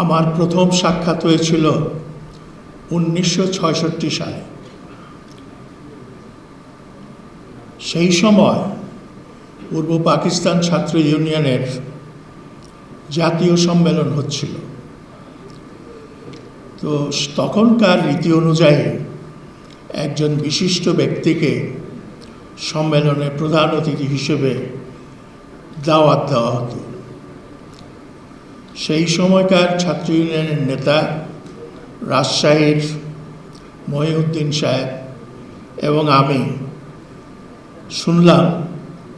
আমার প্রথম সাক্ষাৎ হয়েছিল 1966 সালে। সেই সময় পূর্ব পাকিস্তান ছাত্র ইউনিয়নের জাতীয় সম্মেলন হচ্ছিল। তো তখনকার রীতি অনুযায়ী একজন বিশিষ্ট ব্যক্তিকে সম্মেলনে প্রধান অতিথি হিসেবে দাওয়াত দেওয়া হতো। সেই সময়কার ছাত্র ইউনিয়নের নেতা রাজশাহীর মহিউদ্দিন সাহেব এবং আমি শুনলাম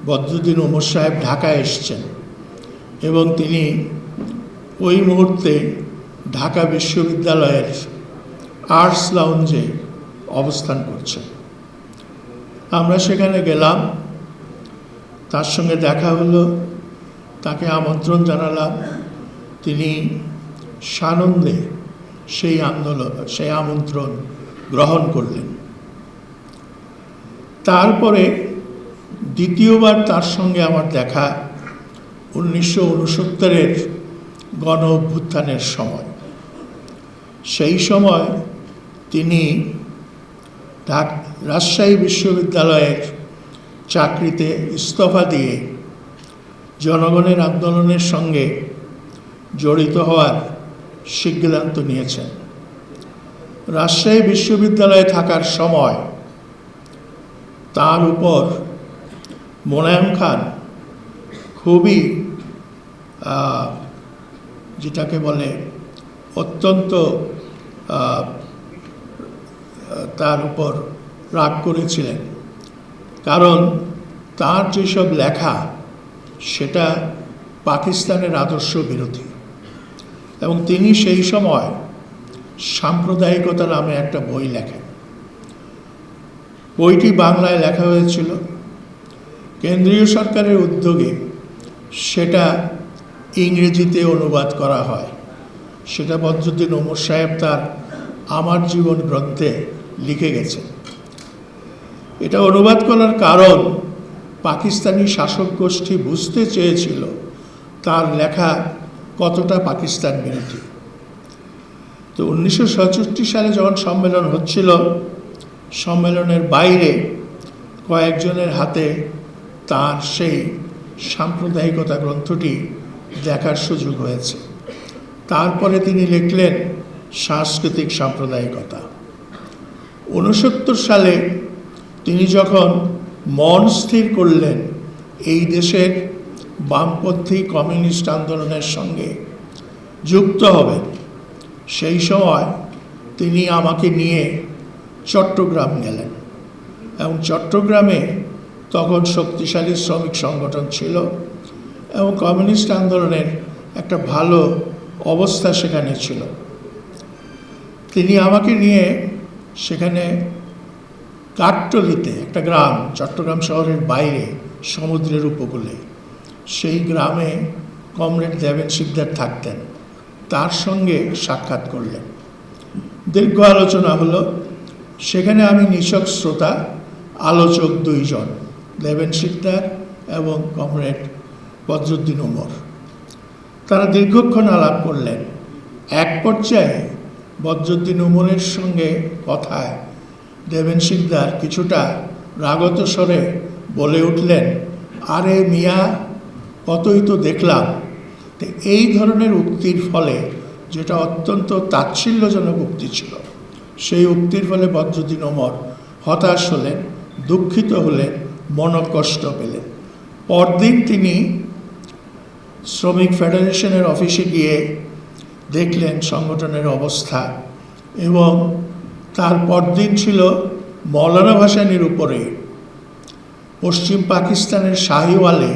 বদরুদ্দিন ওমর সাহেব ঢাকায় এসেছেন এবং তিনি ওই মুহূর্তে ঢাকা বিশ্ববিদ্যালয়ের আর্টস লাউঞ্জে অবস্থান করছেন। আমরা সেখানে গেলাম, তার সঙ্গে দেখা হলো, তাকে আমন্ত্রণ জানালাম। তিনি সানন্দে সেই আমন্ত্রণ গ্রহণ করলেন। তারপরে দ্বিতীয়বার তার সঙ্গে আমার দেখা 1969-এর গণ অভ্যুত্থানের সময়। সেই সময় তিনি রাজশাহী বিশ্ববিদ্যালয়ের চাকরিতে ইস্তফা দিয়ে জনগণের আন্দোলনের সঙ্গে জড়িত হওয়ার সিদ্ধান্ত নিয়েছেন। রাজশাহী বিশ্ববিদ্যালয়ে থাকার সময় তার উপর মোনায়েম খান খুবই যেটাকে বলে অত্যন্ত তার উপর রাগ করেছিলেন, কারণ তার যেসব লেখা সেটা পাকিস্তানের আদর্শ বিরোধী। এবং তিনি সেই সময় সাম্প্রদায়িকতা নামে একটা বই লেখেন। বইটি বাংলায় লেখা হয়েছিল, কেন্দ্রীয় সরকারের উদ্যোগে সেটা ইংরেজিতে অনুবাদ করা হয়। সেটা বদরুদ্দিন ওমর সাহেব তার আমার জীবন গ্রন্থে লিখে গেছেন। এটা অনুবাদ করার কারণ পাকিস্তানি শাসক গোষ্ঠী বুঝতে চেয়েছিল তার লেখা কতটা পাকিস্তান বিরোধী। তো 1967 সালে যখন সম্মেলন হচ্ছিল, সম্মেলনের বাইরে কয়েকজনের হাতে তার সেই সাম্প্রদায়িকতা গ্রন্থটি দেখার সুযোগ হয়েছে। তারপরে তিনি লিখলেন সাংস্কৃতিক সাম্প্রদায়িকতা। 1969 সালে তিনি যখন মন স্থির করলেন এই দেশের বামপন্থী কমিউনিস্ট আন্দোলনের সঙ্গে যুক্ত হবেন, সেই সময় তিনি আমাকে নিয়ে চট্টগ্রাম গেলেন। এবং চট্টগ্রামে তখন শক্তিশালী শ্রমিক সংগঠন ছিল এবং কমিউনিস্ট আন্দোলনের একটা ভালো অবস্থা সেখানে ছিল। তিনি আমাকে নিয়ে সেখানে কাঠটলিতে, একটা গ্রাম চট্টগ্রাম শহরের বাইরে সমুদ্রের উপকূলে, সেই গ্রামে কমরেড দেবেন শিকদার থাকতেন, তার সঙ্গে সাক্ষাৎ করলেন। দীর্ঘ আলোচনা হলো। সেখানে আমি নিছক শ্রোতা, আলোচক দুইজন, দেবেন শিকদার এবং কমরেড বদরুদ্দিন ওমর। তারা দীর্ঘক্ষণ আলাপ করলেন। এক পর্যায়ে বদরুদ্দিন ওমরের সঙ্গে কথায় দেবেন শিকদার কিছুটা রাগত স্বরে বলে উঠলেন, আরে মিয়া, কতই তো দেখলাম। তো এই ধরনের উক্তির ফলে, যেটা অত্যন্ত তাচ্ছিল্যজনক উক্তি ছিল, সেই উক্তির ফলে বদরুদ্দিন ওমর হতাশ হলেন, দুঃখিত হলেন, মনকষ্ট পেলেন। পরদিন তিনি শ্রমিক ফেডারেশনের অফিসে গিয়ে দেখলেন সংগঠনের অবস্থা, এবং তার পরদিন ছিল মৌলানা ভাসানীর উপরে পশ্চিম পাকিস্তানের শাহিওয়ালে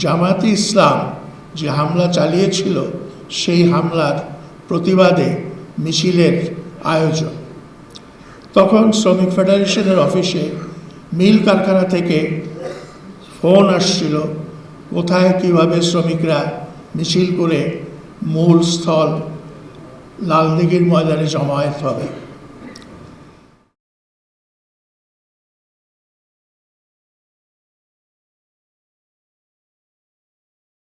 জামায়াতে ইসলাম যে হামলা চালিয়েছিল, সেই হামলার প্রতিবাদে মিছিলের আয়োজন। তখন শ্রমিক ফেডারেশনের অফিসে মিল কারখানা থেকে ফোন আসছিল, কোথায় কিভাবে শ্রমিকরা মিছিল করে মূল স্থল লালদিঘির ময়দানে জমায়েত হবে।